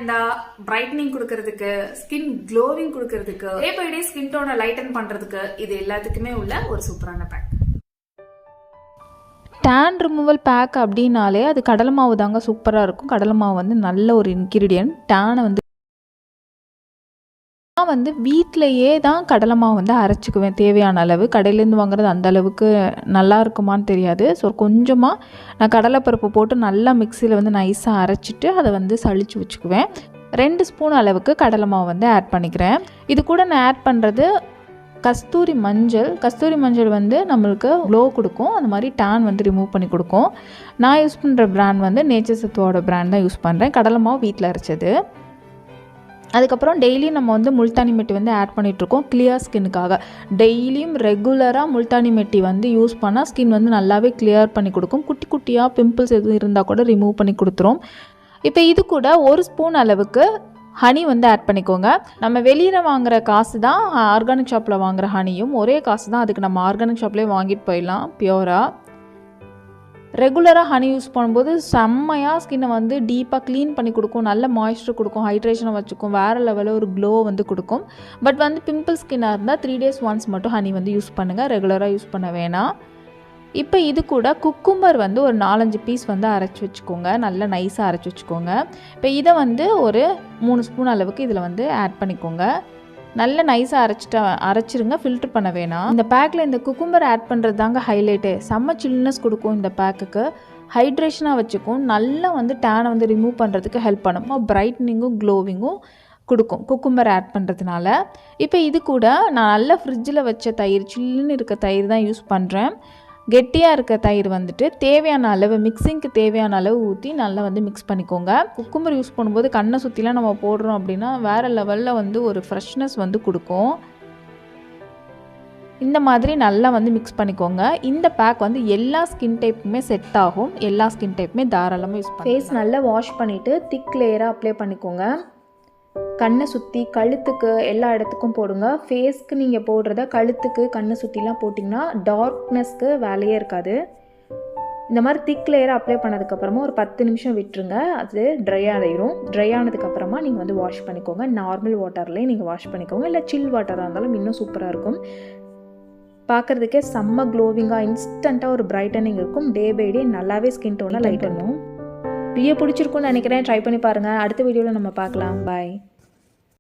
இருந்தா பிரைட்னிங் கொடுக்கறதுக்கு, skin glowing கொடுக்கறதுக்கு, டே பை டே ஸ்கின் டோனை லைட்டன் பண்றதுக்கு, இது எல்லாத்துக்குமே உள்ள ஒரு சூப்பரான பேக். டேன் ரிமூவல் பேக் அப்படின்னாலே அது கடலை மாவு தாங்க சூப்பராக இருக்கும். கடலை மாவு வந்து நல்ல ஒரு இன்க்ரீடியன்ட். டேனை வந்து நான் வந்து வீட்டிலையே தான் கடலை மாவு வந்து அரைச்சிக்குவேன் தேவையான அளவு. கடையிலேருந்து வாங்குறது அந்த அளவுக்கு நல்லா இருக்குமான்னு தெரியாது. ஸோ கொஞ்சமாக நான் கடலைப்பருப்பு போட்டு நல்லா மிக்சியில் வந்து நைஸாக அரைச்சிட்டு அதை வந்து சளிச்சு வச்சுக்குவேன். 2 ஸ்பூன் அளவுக்கு கடலை மாவு வந்து ஆட் பண்ணிக்கிறேன். இது கூட நான் ஆட் பண்ணுறது கஸ்தூரி மஞ்சள் வந்து நம்மளுக்கு க்ளோ கொடுக்கும். அந்த மாதிரி டேன் வந்து ரிமூவ் பண்ணி கொடுக்கும். நான் யூஸ் பண்ணுற பிராண்ட் வந்து நேச்சர் சத்துவோட பிராண்ட் தான் யூஸ் பண்ணுறேன். கடலை மாவு வீட்டில் அரைச்சது. அதுக்கப்புறம் டெய்லியும் நம்ம வந்து முல்தானி மெட்டி வந்து ஆட் பண்ணிகிட்ருக்கோம் கிளியர் ஸ்கின்னுக்காக. டெய்லியும் ரெகுலராக முல்தானி மெட்டி வந்து யூஸ் பண்ணால் ஸ்கின் வந்து நல்லாவே கிளியர் பண்ணி கொடுக்கும். குட்டி குட்டியாக பிம்பிள்ஸ் எதுவும் இருந்தால் கூட ரிமூவ் பண்ணி கொடுத்துரும். இப்போ இது கூட 1 ஸ்பூன் அளவுக்கு ஹனி வந்து ஆட் பண்ணிக்கோங்க. நம்ம வெளியில் வாங்குகிற காசு தான் ஆர்கானிக் ஷாப்பில் வாங்குகிற ஹனியும் ஒரே காசு தான். அதுக்கு நம்ம ஆர்கானிக் ஷாப்லேயே வாங்கிட்டு போயிடலாம் பியூராக. ரெகுலராக ஹனி யூஸ் பண்ணும்போது செம்மையாக ஸ்கின்னை வந்து டீப்பாக க்ளீன் பண்ணி கொடுக்கும். நல்ல மாய்ஸ்சர் கொடுக்கும், ஹைட்ரேஷனை வச்சுக்கும், வேறு லெவலில் ஒரு க்ளோ வந்து கொடுக்கும். பட் வந்து பிம்பிள் ஸ்கின்னாக இருந்தால் 3 days ஒன்ஸ் மட்டும் ஹனி வந்து யூஸ் பண்ணுங்கள். ரெகுலராக யூஸ் பண்ண வேணாம். இப்போ இது கூட குக்கும்பர் வந்து ஒரு 4-5 பீஸ் வந்து அரைச்சி வச்சுக்கோங்க. நல்லா நைஸாக அரைச்சி வச்சுக்கோங்க. இப்போ இதை வந்து ஒரு 3 ஸ்பூன் அளவுக்கு இதில் வந்து ஆட் பண்ணிக்கோங்க. நல்ல நைஸாக அரைச்சிருங்க, ஃபில்ட்ரு பண்ண வேணாம். இந்த பேக்கில் இந்த குக்கும்பர் ஆட் பண்ணுறது தாங்க ஹைலைட்டு. செம்ம சில்னஸ் கொடுக்கும் இந்த பேக்குக்கு, ஹைட்ரேஷனாக வச்சுக்கும், நல்லா வந்து டேனை வந்து ரிமூவ் பண்ணுறதுக்கு ஹெல்ப் பண்ணும், பிரைட்னிங்கும் க்ளோவிங்கும் கொடுக்கும் குக்கும்பர் ஆட் பண்ணுறதுனால. இப்போ இது கூட நான் நல்லா ஃப்ரிட்ஜில் வச்ச தயிர், சில்லுன்னு இருக்க தயிர் தான் யூஸ் பண்ணுறேன். கெட்டியாக இருக்க தயிர் வந்துட்டு தேவையான அளவு, மிக்சிங்க்கு தேவையான அளவு ஊற்றி நல்லா வந்து மிக்ஸ் பண்ணிக்கோங்க. குக்கும்பர் யூஸ் பண்ணும்போது கண்ணை சுற்றிலாம் நம்ம போடுறோம் அப்படின்னா வேறு லெவலில் வந்து ஒரு ஃப்ரெஷ்னஸ் வந்து கொடுக்கும். இந்த மாதிரி நல்லா வந்து மிக்ஸ் பண்ணிக்கோங்க. இந்த பேக் வந்து எல்லா ஸ்கின் டைப்புமே செட் ஆகும். எல்லா ஸ்கின் டைப்புமே தாராளமாக யூஸ் பண்ணி ஃபேஸ் நல்லா வாஷ் பண்ணிவிட்டு திக் லேயராக அப்ளை பண்ணிக்கோங்க. கண்ணை சுற்றி, கழுத்துக்கு, எல்லா இடத்துக்கும் போடுங்க. ஃபேஸ்க்கு நீங்கள் போடுறத கழுத்துக்கு, கண்ணை சுற்றிலாம் போட்டிங்கன்னா டார்க்னஸ்க்கு வேலையே இருக்காது. இந்த மாதிரி திக் லேயராக அப்ளை பண்ணதுக்கப்புறமா ஒரு 10 நிமிஷம் விட்டுருங்க. அது ட்ரை ஆகிடும். ட்ரை ஆனதுக்கப்புறமா நீங்கள் வந்து வாஷ் பண்ணிக்கோங்க. நார்மல் வாட்டர்லேயே நீங்கள் வாஷ் பண்ணிக்கோங்க, இல்லை சில் வாட்டராக இருந்தாலும் இன்னும் சூப்பராக இருக்கும். பார்க்குறதுக்கே செம்ம க்ளோவிங்காக, இன்ஸ்டண்ட்டாக ஒரு பிரைட்டனிங் இருக்கும். டே பை டே நல்லாவே ஸ்கின் டோனை லைட் பண்ணும். வீடியோ பிடிச்சிருக்குன்னு நினைக்கிறேன். ட்ரை பண்ணி பாருங்கள். அடுத்த வீடியோவில் நம்ம பார்க்கலாம். பாய்.